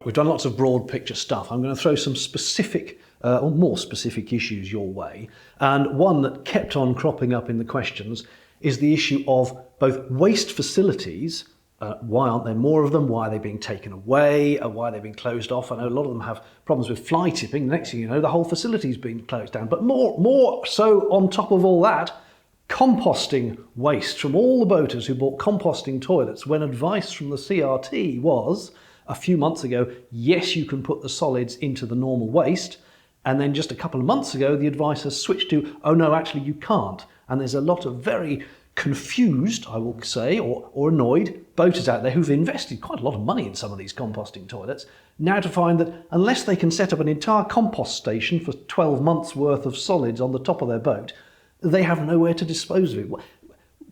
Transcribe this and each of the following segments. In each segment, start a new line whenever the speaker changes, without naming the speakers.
We've done lots of broad picture stuff. I'm going to throw some specific or more specific issues your way. And one that kept on cropping up in the questions is the issue of both waste facilities. Why aren't there more of them? Why are they being taken away? Why are they being closed off? I know a lot of them have problems with fly tipping. The next thing you know, the whole facility's been closed down. But more so on top of all that, composting waste from all the boaters who bought composting toilets when advice from the CRT was, a few months ago, yes, you can put the solids into the normal waste. And then just a couple of months ago, the advice has switched to, oh no, actually you can't. And there's a lot of very confused, I will say, or annoyed boaters out there who've invested quite a lot of money in some of these composting toilets, now to find that unless they can set up an entire compost station for 12 months worth of solids on the top of their boat, they have nowhere to dispose of it.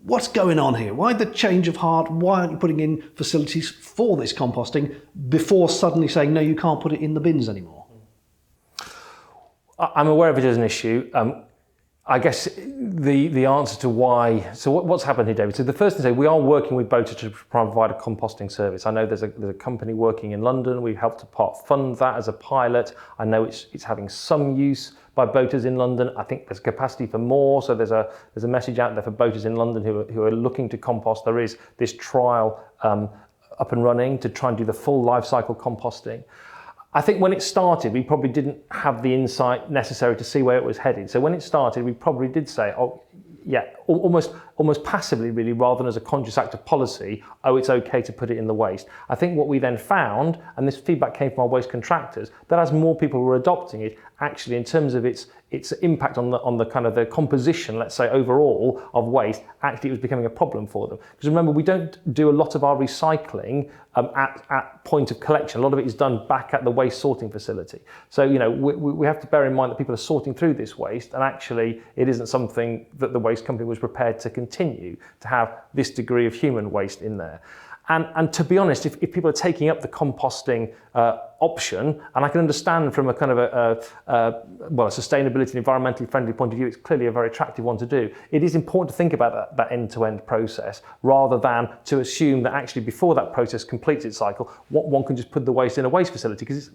What's going on here? Why the change of heart? Why aren't you putting in facilities for this composting before suddenly saying, no, you can't put it in the bins anymore?
I'm aware of it as an issue. I guess the answer to why, so what's happened here, David? So the first thing to say, we are working with boaters to provide a composting service. I know there's a company working in London. We've helped to part fund that as a pilot. I know it's having some use by boaters in London. I think there's capacity for more. So there's a message out there for boaters in London who are looking to compost. There is this trial up and running to try and do the full life cycle composting. I think when it started, we probably didn't have the insight necessary to see where it was headed. So when it started, we probably did say, oh, yeah, almost passively really, rather than as a conscious act of policy, oh, it's okay to put it in the waste. I think what we then found, and this feedback came from our waste contractors, that as more people were adopting it, actually in terms of its impact on the kind of the composition, let's say overall, of waste, actually it was becoming a problem for them. Because remember, we don't do a lot of our recycling at point of collection. A lot of it is done back at the waste sorting facility. So, you know, we have to bear in mind that people are sorting through this waste, and actually it isn't something that the waste company was prepared to continue to have this degree of human waste in there. And to be honest, if people are taking up the composting option, and I can understand from a kind of a sustainability and environmentally friendly point of view, it's clearly a very attractive one to do. It is important to think about that end-to-end process, rather than to assume that actually before that process completes its cycle, one can just put the waste in a waste facility, because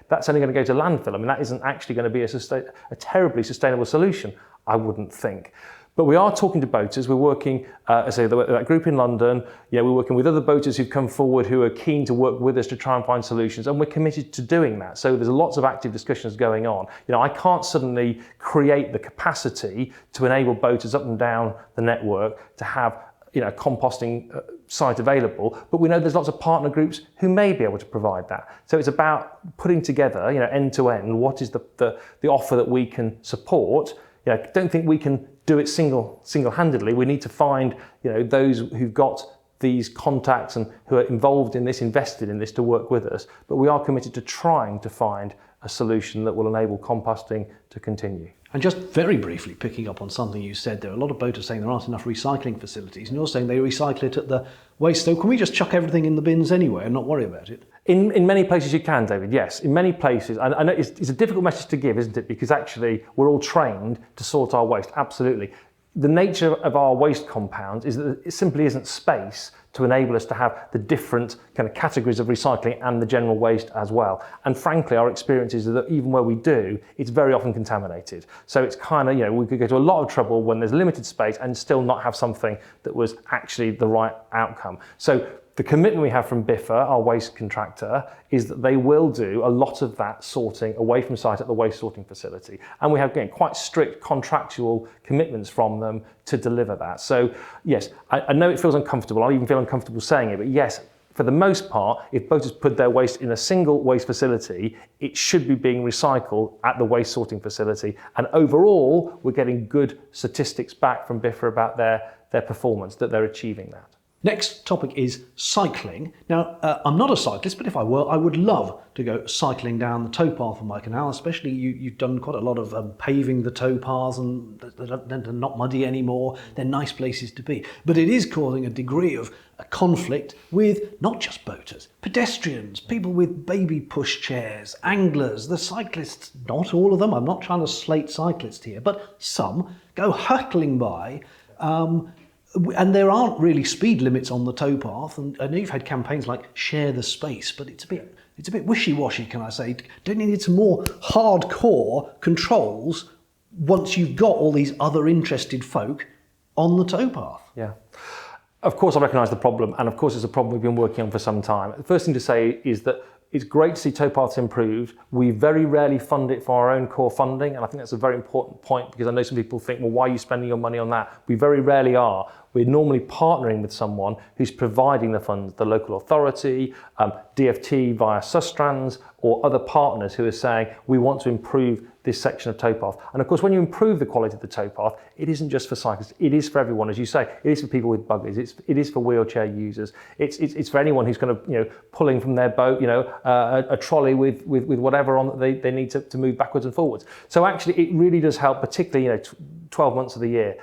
that's only going to go to landfill. I mean, that isn't actually going to be a terribly sustainable solution, I wouldn't think. But we are talking to boaters. We're working, as I say, that group in London. We're working with other boaters who've come forward who are keen to work with us to try and find solutions, and we're committed to doing that. So there's lots of active discussions going on. I can't suddenly create the capacity to enable boaters up and down the network to have a composting site available, but we know there's lots of partner groups who may be able to provide that. So it's about putting together, end to end, what is the offer that we can support. I don't think we can do it single-handedly. We need to find, those who've got these contacts and who are involved in this, invested in this, to work with us. But we are committed to trying to find a solution that will enable composting to continue.
And just very briefly, picking up on something you said, there are a lot of boaters saying there aren't enough recycling facilities, and you're saying they recycle it at the waste. So can we just chuck everything in the bins anyway and not worry about it?
In many places you can, David, yes. In many places, and I know it's a difficult message to give, isn't it? Because actually we're all trained to sort our waste, absolutely. The nature of our waste compounds is that it simply isn't space to enable us to have the different kind of categories of recycling and the general waste as well. And frankly, our experience is that even where we do, it's very often contaminated. So it's kind of, we could go to a lot of trouble when there's limited space and still not have something that was actually the right outcome. So the commitment we have from Biffa, our waste contractor, is that they will do a lot of that sorting away from site at the waste sorting facility. And we have, quite strict contractual commitments from them to deliver that. So yes, I know it feels uncomfortable. I even feel uncomfortable saying it, but yes, for the most part, if boaters put their waste in a single waste facility, it should be being recycled at the waste sorting facility. And overall, we're getting good statistics back from Biffa about their performance, that they're achieving that.
Next topic is cycling. Now, I'm not a cyclist, but if I were, I would love to go cycling down the towpath on my canal, especially you've done quite a lot of paving the towpaths, and they're not muddy anymore. They're nice places to be. But it is causing a degree of conflict with not just boaters, pedestrians, people with baby push chairs, anglers, the cyclists, not all of them. I'm not trying to slate cyclists here, but some go hurtling by And there aren't really speed limits on the towpath, and I know you've had campaigns like share the space, but it's a bit wishy-washy, can I say? Don't you need some more hardcore controls once you've got all these other interested folk on the towpath?
Yeah. Of course, I recognise the problem, and of course it's a problem we've been working on for some time. The first thing to say is that it's great to see towpaths improved. We very rarely fund it for our own core funding, and I think that's a very important point, because I know some people think, well, why are you spending your money on that? We very rarely are. We're normally partnering with someone who's providing the funds, the local authority, DFT via Sustrans, or other partners who are saying, we want to improve this section of towpath. And of course, when you improve the quality of the towpath, it isn't just for cyclists, it is for everyone. As you say, it is for people with buggies, it is for wheelchair users, it's for anyone who's kind of, pulling from their boat, a trolley with whatever on that they need to move backwards and forwards. So actually, it really does help, particularly, 12 months of the year.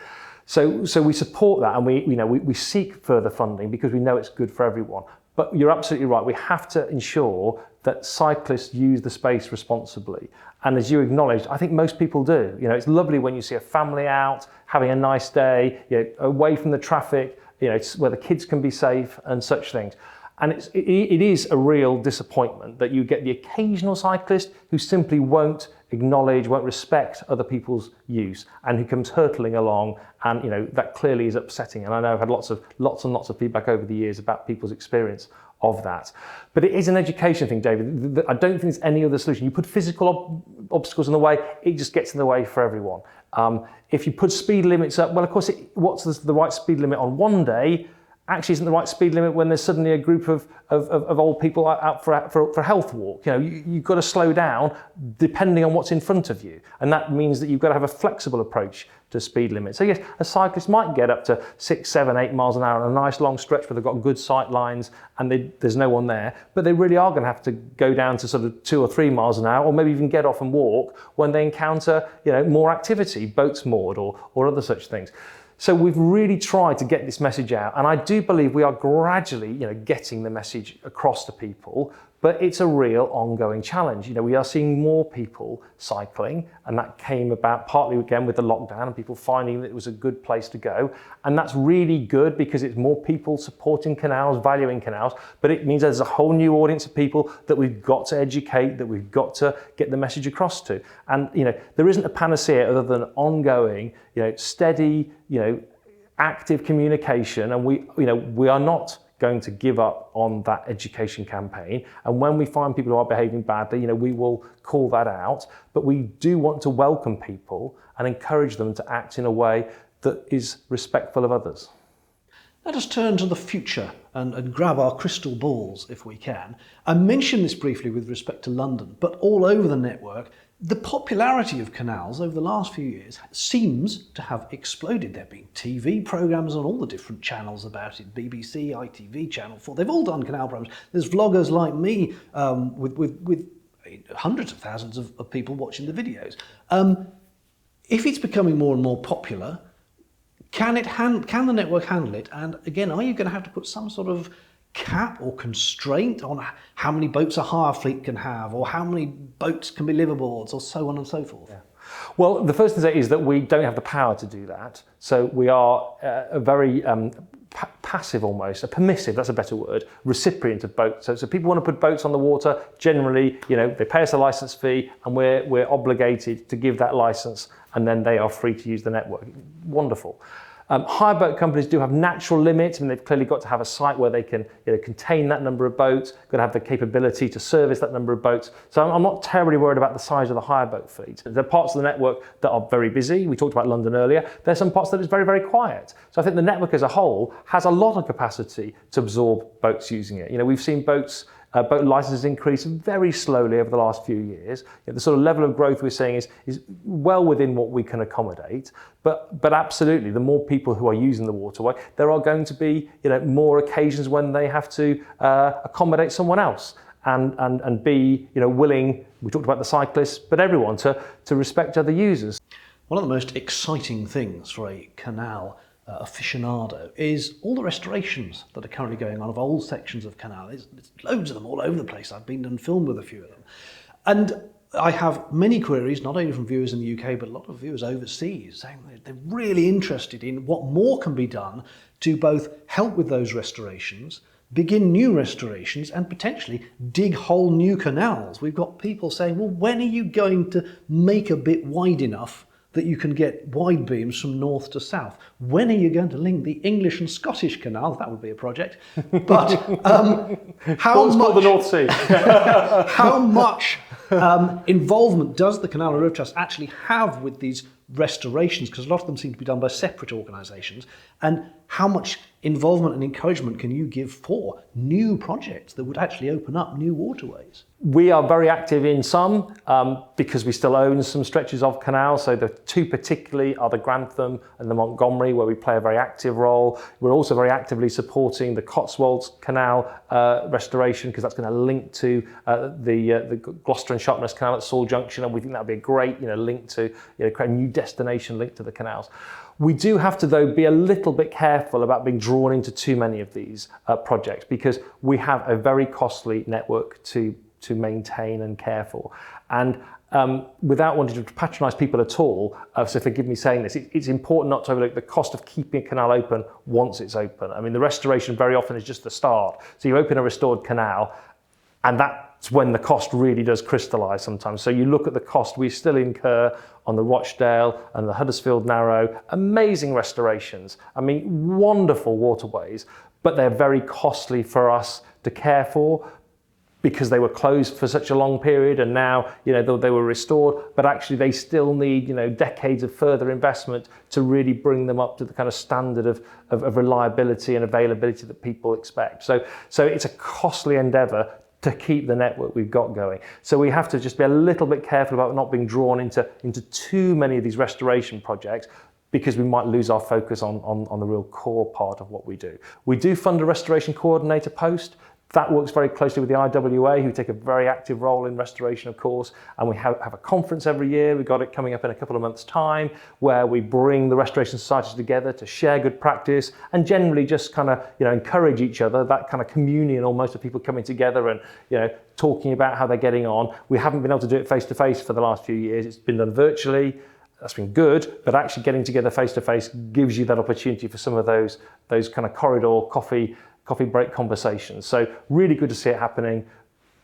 So we support that, and we seek further funding because we know it's good for everyone. But you're absolutely right. We have to ensure that cyclists use the space responsibly. And as you acknowledged, I think most people do. It's lovely when you see a family out, having a nice day, away from the traffic, it's where the kids can be safe and such things. And it is a real disappointment that you get the occasional cyclist who simply won't acknowledge, won't respect other people's use, and who comes hurtling along, and that clearly is upsetting. And I know I've had lots and lots of feedback over the years about people's experience of that. But it is an education thing, David. I don't think there's any other solution. You put physical obstacles in the way, it just gets in the way for everyone. If you put speed limits up, well, of course, what's the right speed limit on one day actually isn't the right speed limit when there's suddenly a group of old people out for a health walk. You've got to slow down depending on what's in front of you. And that means that you've got to have a flexible approach to speed limits. So yes, a cyclist might get up to 6, 7, 8 miles an hour on a nice long stretch where they've got good sight lines and there's no one there, but they really are going to have to go down to sort of 2 or 3 miles an hour, or maybe even get off and walk when they encounter more activity, boats moored or other such things. So we've really tried to get this message out, and I do believe we are gradually, getting the message across to people, but it's a real ongoing challenge. We are seeing more people cycling, and that came about partly again with the lockdown and people finding that it was a good place to go. And that's really good because it's more people supporting canals, valuing canals, but it means there's a whole new audience of people that we've got to educate, that we've got to get the message across to. And, there isn't a panacea other than ongoing, steady, active communication, and we are not going to give up on that education campaign. And when we find people who are behaving badly, we will call that out. But we do want to welcome people and encourage them to act in a way that is respectful of others.
Let us turn to the future and grab our crystal balls if we can. I mentioned this briefly with respect to London, but all over the network, the popularity of canals over the last few years seems to have exploded. There have been TV programmes on all the different channels about it, BBC, ITV, Channel 4, they've all done canal programmes. There's vloggers like me with hundreds of thousands of people watching the videos. If it's becoming more and more popular, can the network handle it? And again, are you going to have to put some sort of cap or constraint on how many boats a hire fleet can have, or how many boats can be liveaboards, or so on and so forth?
Yeah. Well, the first thing to say is that we don't have the power to do that. So we are a very passive, almost, a permissive, that's a better word, recipient of boats. So people want to put boats on the water, generally, they pay us a licence fee and we're obligated to give that licence, and then they are free to use the network. Wonderful. Hire boat companies do have natural limits, and they've clearly got to have a site where they can contain that number of boats, got to have the capability to service that number of boats. So I'm not terribly worried about the size of the hire boat fleet. There are parts of the network that are very busy. We talked about London earlier. There's some parts that is very, very quiet. So I think the network as a whole has a lot of capacity to absorb boats using it. We've seen boat licenses increase very slowly over the last few years. The sort of level of growth we're seeing is well within what we can accommodate. But absolutely, the more people who are using the waterway, there are going to be more occasions when they have to accommodate someone else and be willing. We talked about the cyclists, but everyone to respect other users.
One of the most exciting things for a canal aficionado is all the restorations that are currently going on of old sections of canal. There's loads of them all over the place. I've been and filmed with a few of them. And I have many queries, not only from viewers in the UK, but a lot of viewers overseas, saying they're really interested in what more can be done to both help with those restorations, begin new restorations, and potentially dig whole new canals. We've got people saying, well, when are you going to make a bit wide enough that you can get wide beams from north to south? When are you going to link the English and Scottish canals? That would be a project. But how much
the North Sea?
how much involvement does the Canal and River Trust actually have with these restorations? Because a lot of them seem to be done by separate organisations. And how much involvement and encouragement can you give for new projects that would actually open up new waterways?
We are very active in some because we still own some stretches of canal. So the two particularly are the Grantham and the Montgomery, where we play a very active role. We're also very actively supporting the Cotswolds Canal restoration, because that's going to link to the Gloucester and Sharpness Canal at Sawell Junction, and we think that would be a great link to create a new destination link to the canals. We do have to, though, be a little bit careful about being drawn into too many of these projects, because we have a very costly network to maintain and care for. And without wanting to patronise people at all, so forgive me saying this, it's important not to overlook the cost of keeping a canal open once it's open. I mean, the restoration very often is just the start. So you open a restored canal, and that's when the cost really does crystallise sometimes. So you look at the cost we still incur on the Rochdale and the Huddersfield Narrow, amazing restorations. I mean, wonderful waterways, but they're very costly for us to care for, because they were closed for such a long period, and now they were restored, but actually they still need decades of further investment to really bring them up to the kind of standard of reliability and availability that people expect. So it's a costly endeavour to keep the network we've got going. So we have to just be a little bit careful about not being drawn into too many of these restoration projects, because we might lose our focus on the real core part of what we do. We do fund a restoration coordinator post. That works very closely with the IWA, who take a very active role in restoration, of course, and we have a conference every year. We've got it coming up in a couple of months' time, where we bring the restoration societies together to share good practice and generally just kind of encourage each other, that kind of communion almost of people coming together and talking about how they're getting on. We haven't been able to do it face-to-face for the last few years. It's been done virtually. That's been good, but actually getting together face-to-face gives you that opportunity for some of those kind of corridor coffee break conversations. So really good to see it happening.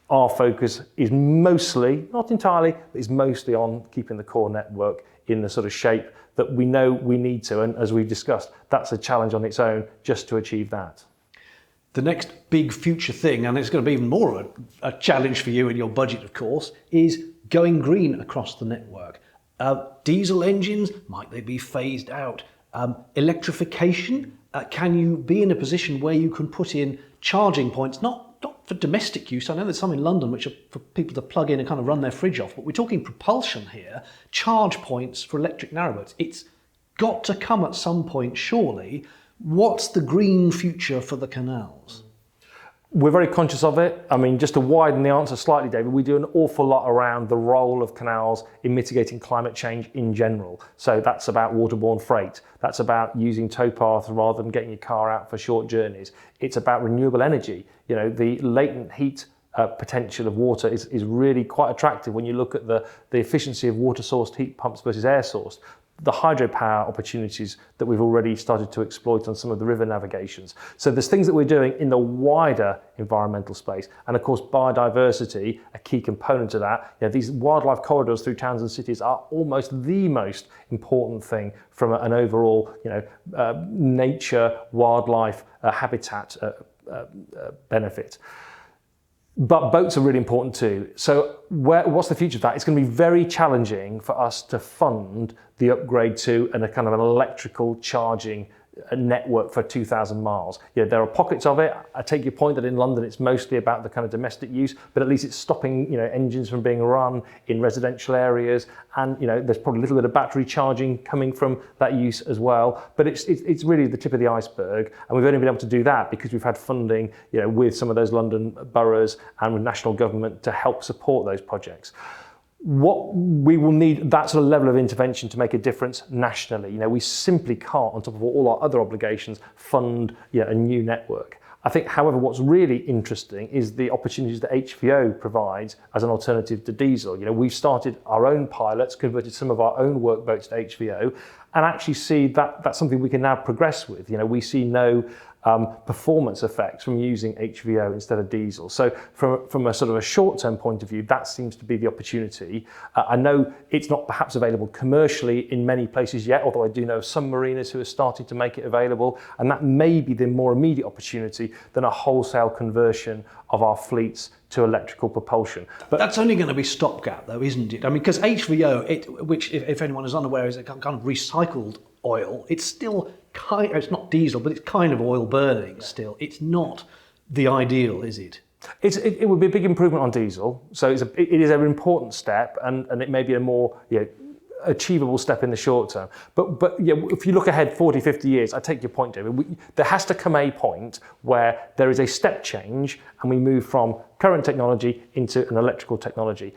Our focus is mostly, not entirely, but is mostly on keeping the core network in the sort of shape that we know we need to. And as we've discussed, that's a challenge on its own just to achieve that.
The next big future thing, and it's going to be even more of a challenge for you in your budget, of course, is going green across the network. Diesel engines, might they be phased out? Electrification, can you be in a position where you can put in charging points, not for domestic use? I know there's some in London which are for people to plug in and kind of run their fridge off, but we're talking propulsion here, charge points for electric narrowboats. It's got to come at some point, surely. What's the green future for the canals?
We're very conscious of it. I mean, just to widen the answer slightly, David, we do an awful lot around the role of canals in mitigating climate change in general. So that's about waterborne freight. That's about using towpath rather than getting your car out for short journeys. It's about renewable energy. The latent heat potential of water is really quite attractive when you look at the efficiency of water-sourced heat pumps versus air-sourced. The hydropower opportunities that we've already started to exploit on some of the river navigations. So there's things that we're doing in the wider environmental space. And of course, biodiversity, a key component of that. These wildlife corridors through towns and cities are almost the most important thing from an overall nature, wildlife, habitat benefit. But boats are really important too. So what's the future of that? It's going to be very challenging for us to fund the upgrade to a kind of an electrical charging network for 2,000 miles. There are pockets of it. I take your point that in London it's mostly about the kind of domestic use, but at least it's stopping engines from being run in residential areas, and there's probably a little bit of battery charging coming from that use as well. But it's really the tip of the iceberg, and we've only been able to do that because we've had funding with some of those London boroughs and with national government to help support those projects. What we will need, that sort of level of intervention to make a difference nationally. We simply can't, on top of all our other obligations, fund a new network. I think, however, what's really interesting is the opportunities that HVO provides as an alternative to diesel. We've started our own pilots, converted some of our own workboats to HVO, and actually see that that's something we can now progress with. We see no performance effects from using HVO instead of diesel. So from a sort of a short-term point of view, that seems to be the opportunity. I know it's not perhaps available commercially in many places yet, although I do know some mariners who are starting to make it available, and that may be the more immediate opportunity than a wholesale conversion of our fleets to electrical propulsion.
But that's only going to be stopgap, though, isn't it? I mean, because HVO, which if anyone is unaware, is a kind of recycled oil. It's still it's not diesel, but it's kind of oil burning still. It's not the ideal, is it?
It would be a big improvement on diesel. So it is an important step, and it may be a more achievable step in the short term. But if you look ahead 40, 50 years, I take your point, David, there has to come a point where there is a step change and we move from current technology into an electrical technology.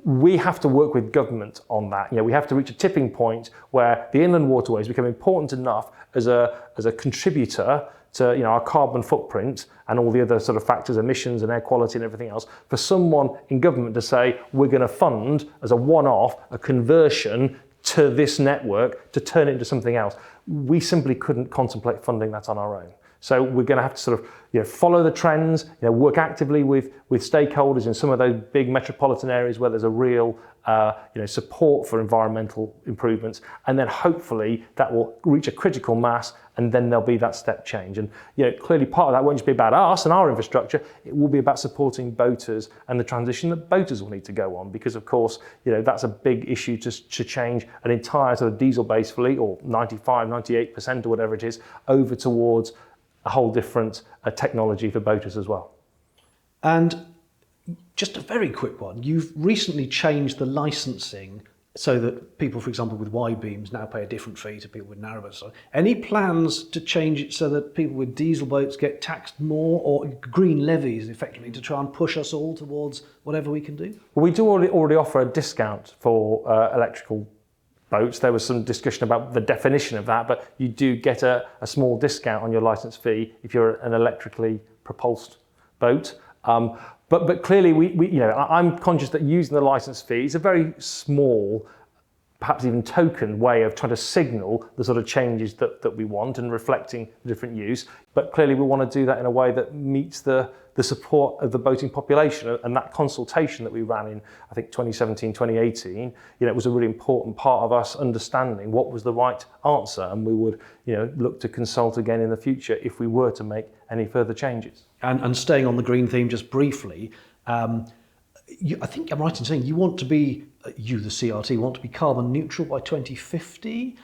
We have to work with government on that. We have to reach a tipping point where the inland waterways become important enough as a contributor to our carbon footprint and all the other sort of factors, emissions and air quality and everything else, for someone in government to say, we're going to fund as a one-off a conversion to this network to turn it into something else. We simply couldn't contemplate funding that on our own. So we're going to have to sort of follow the trends, work actively with stakeholders in some of those big metropolitan areas where there's a real support for environmental improvements, and then hopefully that will reach a critical mass, and then there'll be that step change. And clearly part of that won't just be about us and our infrastructure, it will be about supporting boaters and the transition that boaters will need to go on, because of course that's a big issue to change an entire sort of diesel-based fleet, or 95, 98% or whatever it is, over towards a whole different technology for boaters as well.
And just a very quick one, you've recently changed the licensing so that people, for example, with wide beams now pay a different fee to people with narrowboats. So any plans to change it so that people with diesel boats get taxed more, or green levies effectively, to try and push us all towards whatever we can do?
Well, we do already offer a discount for electrical boats. There was some discussion about the definition of that, but you do get a small discount on your license fee if you're an electrically propulsed boat. But clearly, I'm conscious that using the license fee is a very small, perhaps even token way of trying to signal the sort of changes that we want and reflecting the different use. But clearly, we want to do that in a way that meets the support of the boating population, and that consultation that we ran in, I think, 2017, 2018, it was a really important part of us understanding what was the right answer, and we would, look to consult again in the future if we were to make any further changes.
And staying on the green theme just briefly, I think I'm right in saying you want to be, the CRT, want to be carbon neutral by 2050.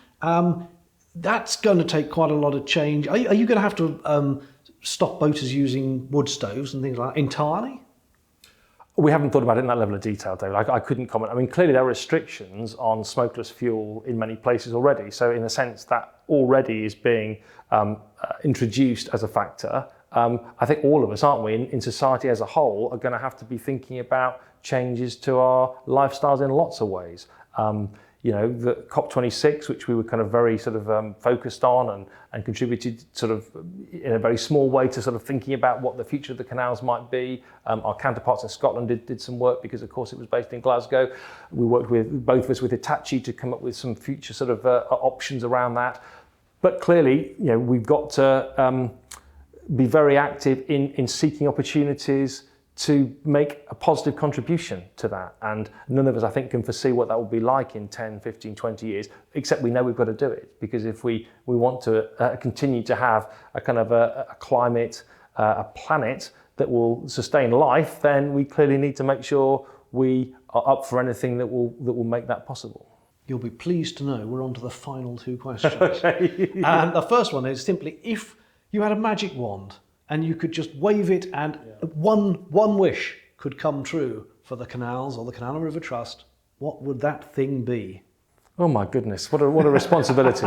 That's going to take quite a lot of change. Are you going to have to stop boaters using wood stoves and things like that entirely?
We haven't thought about it in that level of detail, David. I couldn't comment. I mean, clearly there are restrictions on smokeless fuel in many places already. So in a sense, that already is being introduced as a factor. I think all of us, aren't we, in society as a whole, are going to have to be thinking about changes to our lifestyles in lots of ways. The COP26, which we were kind of very sort of focused on and contributed sort of in a very small way to sort of thinking about what the future of the canals might be. Our counterparts in Scotland did some work, because of course it was based in Glasgow. We worked with, both of us, with Hitachi to come up with some future sort of options around that. But clearly, we've got to be very active in seeking opportunities to make a positive contribution to that. And none of us, I think, can foresee what that will be like in 10, 15, 20 years, except we know we've got to do it. Because if we want to continue to have a kind of a climate, a planet that will sustain life, then we clearly need to make sure we are up for anything that will make that possible.
You'll be pleased to know we're on to the final two questions. And the first one is simply, if you had a magic wand and you could just wave it and one wish could come true for the canals or the Canal and River Trust, what would that thing be?
Oh my goodness, what a responsibility.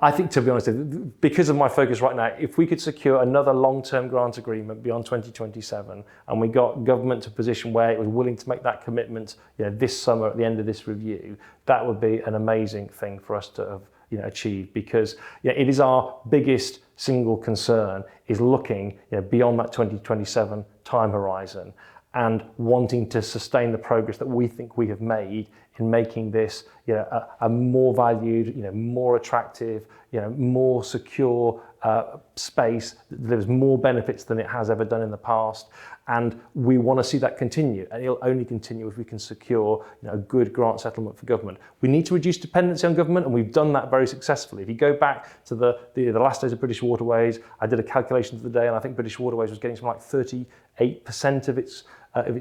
I think, to be honest, because of my focus right now, if we could secure another long-term grant agreement beyond 2027, and we got government to a position where it was willing to make that commitment, this summer at the end of this review, that would be an amazing thing for us to have achieved, because it is our biggest single concern is looking beyond that 2027 time horizon and wanting to sustain the progress that we think we have made in making this a more valued, more attractive, more secure space that delivers more benefits than it has ever done in the past. And we want to see that continue, and it'll only continue if we can secure a good grant settlement for government. We need to reduce dependency on government, and we've done that very successfully. If you go back to the last days of British Waterways, I did a calculation of the day, and I think British Waterways was getting something like 38% of its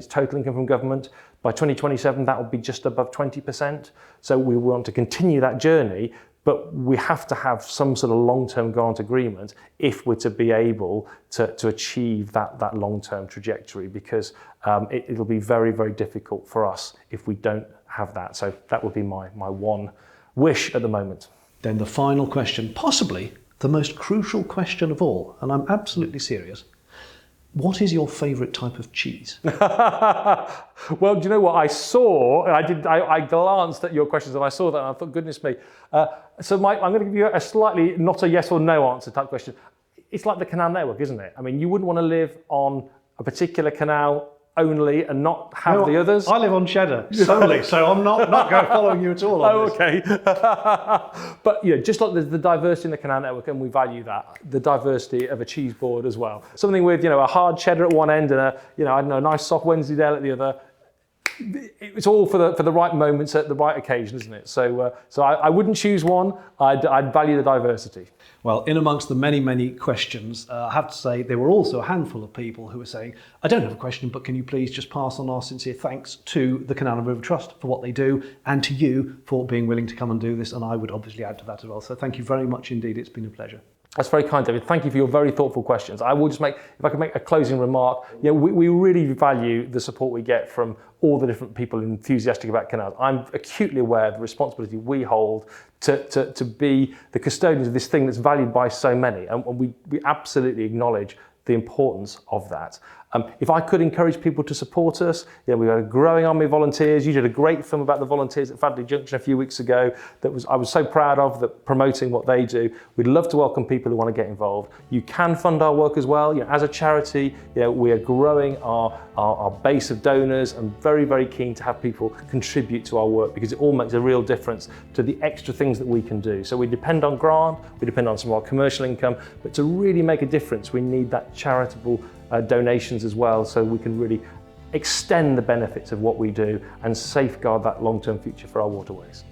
total income from government. By 2027, that will be just above 20%. So we want to continue that journey, but we have to have some sort of long-term grant agreement if we're to be able to achieve that long-term trajectory, because it'll be very, very difficult for us if we don't have that. So that would be my one wish at the moment.
Then the final question, possibly the most crucial question of all, and I'm absolutely serious. What is your favourite type of cheese?
Well, do you know what I saw? I glanced at your questions and I saw that and I thought, goodness me. So I'm going to give you a slightly not a yes or no answer type question. It's like the Canal network, isn't it? I mean, you wouldn't want to live on a particular canal only and not have the others.
I live on cheddar solely, so I'm not going following you at all on this.
Okay. But just like there's the diversity in the Canal network, and we value that, the diversity of a cheese board as well. Something with a hard cheddar at one end and a nice soft Wensleydale at the other. It's all for the right moments at the right occasion, isn't it? So I wouldn't choose one. I'd value the diversity.
Well, in amongst the many, many questions, I have to say there were also a handful of people who were saying, I don't have a question, but can you please just pass on our sincere thanks to the Canal and River Trust for what they do, and to you for being willing to come and do this. And I would obviously add to that as well. So thank you very much indeed. It's been a pleasure.
That's very kind, David. Thank you for your very thoughtful questions. I will just if I could make a closing remark, we really value the support we get from all the different people enthusiastic about canals. I'm acutely aware of the responsibility we hold to be the custodians of this thing that's valued by so many, and we absolutely acknowledge the importance of that. If I could encourage people to support us, we've got a growing army of volunteers. You did a great film about the volunteers at Fadley Junction a few weeks ago I was so proud of, that promoting what they do. We'd love to welcome people who want to get involved. You can fund our work as well. As a charity, we are growing our base of donors, and very, very keen to have people contribute to our work, because it all makes a real difference to the extra things that we can do. So we depend on grant, we depend on some of our commercial income, but to really make a difference, we need that charitable donations as well, so we can really extend the benefits of what we do and safeguard that long-term future for our waterways.